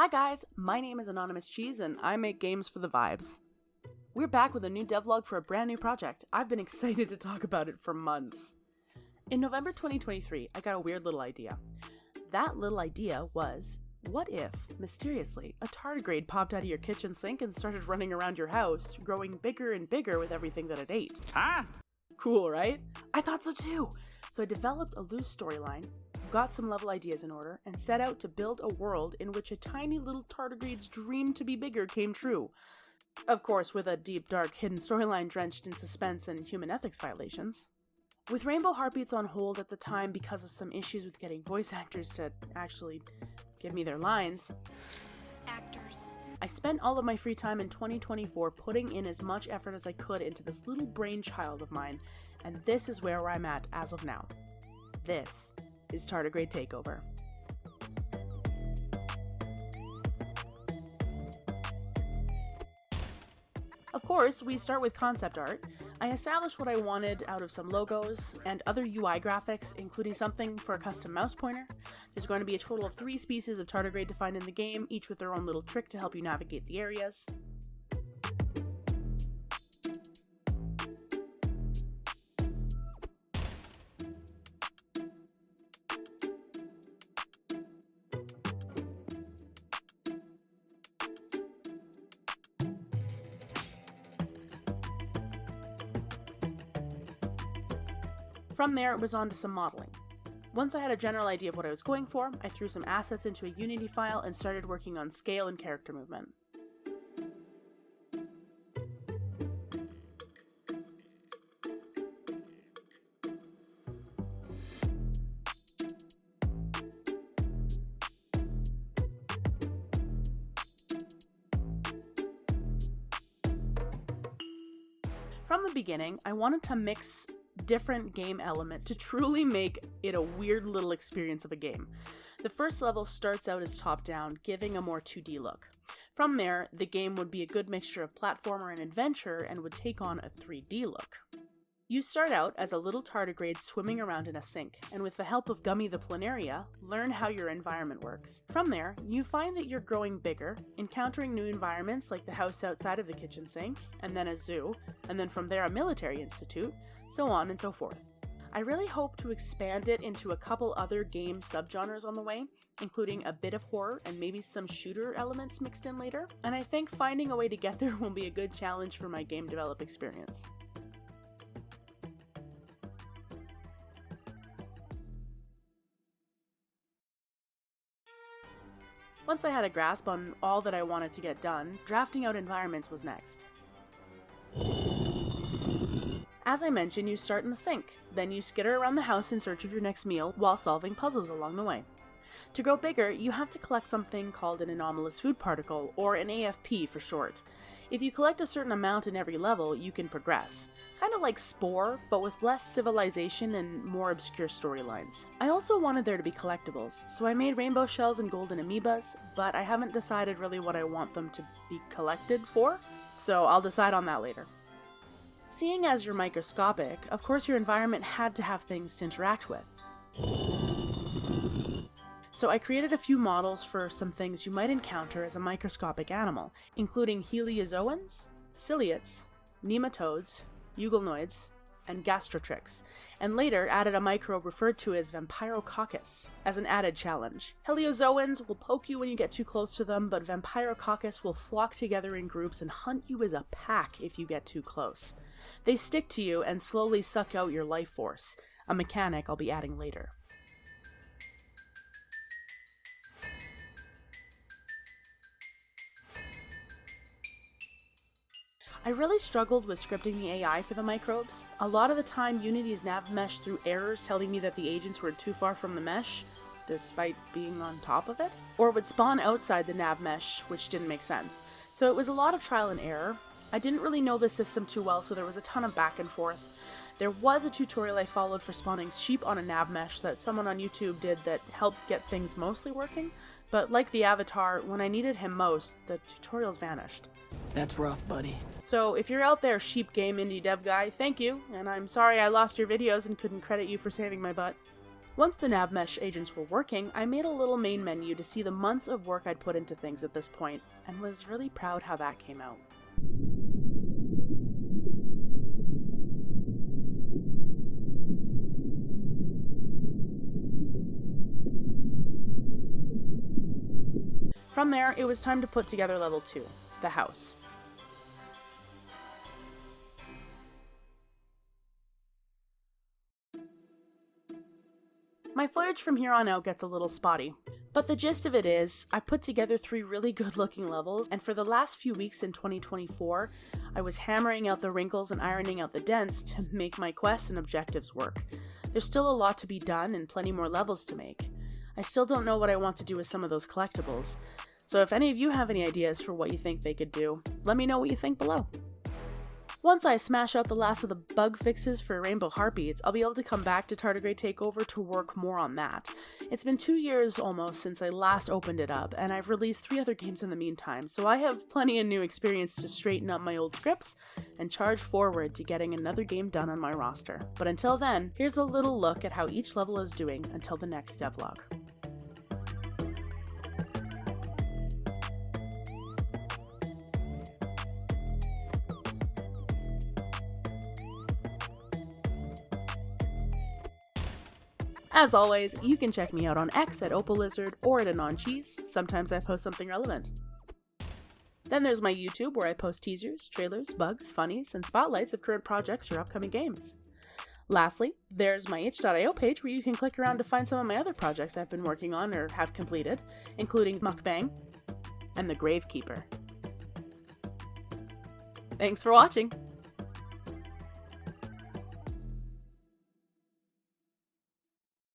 Hi guys, my name is Anonymous Cheese and I make games for the vibes. We're back with a new devlog for a brand new project. I've been excited to talk about it for months. In November 2023, I got a weird little idea. That little idea was, what if, mysteriously, a tardigrade popped out of your kitchen sink and started running around your house, growing bigger and bigger with everything that it ate? Huh? Cool, right? I thought so too! So I developed a loose storyline, got some level ideas in order, and set out to build a world in which a tiny little tardigrade's dream to be bigger came true. Of course, with a deep, dark, hidden storyline drenched in suspense and human ethics violations. With Rainbow Heartbeats on hold at the time because of some issues with getting voice actors to actually give me their lines, I spent all of my free time in 2024 putting in as much effort as I could into this little brainchild of mine, and this is where I'm at as of now. This is Tardigrade Takeover. Of course, we start with concept art. I established what I wanted out of some logos and other UI graphics, including something for a custom mouse pointer. There's going to be a total of 3 species of tardigrade to find in the game, each with their own little trick to help you navigate the areas. From there, it was on to some modeling. Once I had a general idea of what I was going for, I threw some assets into a Unity file and started working on scale and character movement. From the beginning, I wanted to mix different game elements to truly make it a weird little experience of a game. The first level starts out as top-down, giving a more 2D look. From there, the game would be a good mixture of platformer and adventure and would take on a 3D look. You start out as a little tardigrade swimming around in a sink, and with the help of Gummy the Planaria, learn how your environment works. From there, you find that you're growing bigger, encountering new environments like the house outside of the kitchen sink, and then a zoo, and then from there a military institute, so on and so forth. I really hope to expand it into a couple other game subgenres on the way, including a bit of horror and maybe some shooter elements mixed in later, and I think finding a way to get there will be a good challenge for my game develop experience. Once I had a grasp on all that I wanted to get done, drafting out environments was next. As I mentioned, you start in the sink, then you skitter around the house in search of your next meal while solving puzzles along the way. To grow bigger, you have to collect something called an anomalous food particle, or an AFP for short. If you collect a certain amount in every level, you can progress. Kind of like Spore, but with less civilization and more obscure storylines. I also wanted there to be collectibles, so I made rainbow shells and golden amoebas, but I haven't decided really what I want them to be collected for, so I'll decide on that later. Seeing as you're microscopic, of course your environment had to have things to interact with. So I created a few models for some things you might encounter as a microscopic animal, including heliozoans, ciliates, nematodes, euglenoids, and gastrotrix, and later added a microbe referred to as Vampirococcus as an added challenge. Heliozoans will poke you when you get too close to them, but Vampirococcus will flock together in groups and hunt you as a pack if you get too close. They stick to you and slowly suck out your life force, a mechanic I'll be adding later. I really struggled with scripting the AI for the microbes. A lot of the time, Unity's nav mesh threw errors telling me that the agents were too far from the mesh, despite being on top of it, or would spawn outside the nav mesh, which didn't make sense. So it was a lot of trial and error. I didn't really know the system too well, so there was a ton of back and forth. There was a tutorial I followed for spawning sheep on a nav mesh that someone on YouTube did that helped get things mostly working, but like the avatar, when I needed him most, the tutorials vanished. That's rough, buddy. So if you're out there, sheep game indie dev guy, thank you, and I'm sorry I lost your videos and couldn't credit you for saving my butt. Once the nav mesh agents were working, I made a little main menu to see the months of work I'd put into things at this point, and was really proud how that came out. From there, it was time to put together level 2, the house. My footage from here on out gets a little spotty, but the gist of it is, I put together 3 really good looking levels, and for the last few weeks in 2024, I was hammering out the wrinkles and ironing out the dents to make my quests and objectives work. There's still a lot to be done and plenty more levels to make. I still don't know what I want to do with some of those collectibles, so if any of you have any ideas for what you think they could do, let me know what you think below. Once I smash out the last of the bug fixes for Rainbow Heartbeats, I'll be able to come back to Tardigrade Takeover to work more on that. It's been 2 years almost since I last opened it up, and I've released 3 other games in the meantime, so I have plenty of new experience to straighten up my old scripts and charge forward to getting another game done on my roster. But until then, here's a little look at how each level is doing until the next devlog. As always, you can check me out on X at Opalizard or at AnonCheese. Sometimes I post something relevant. Then there's my YouTube, where I post teasers, trailers, bugs, funnies, and spotlights of current projects or upcoming games. Lastly, there's my itch.io page, where you can click around to find some of my other projects I've been working on or have completed, including Mukbang and The Gravekeeper. Thanks for watching!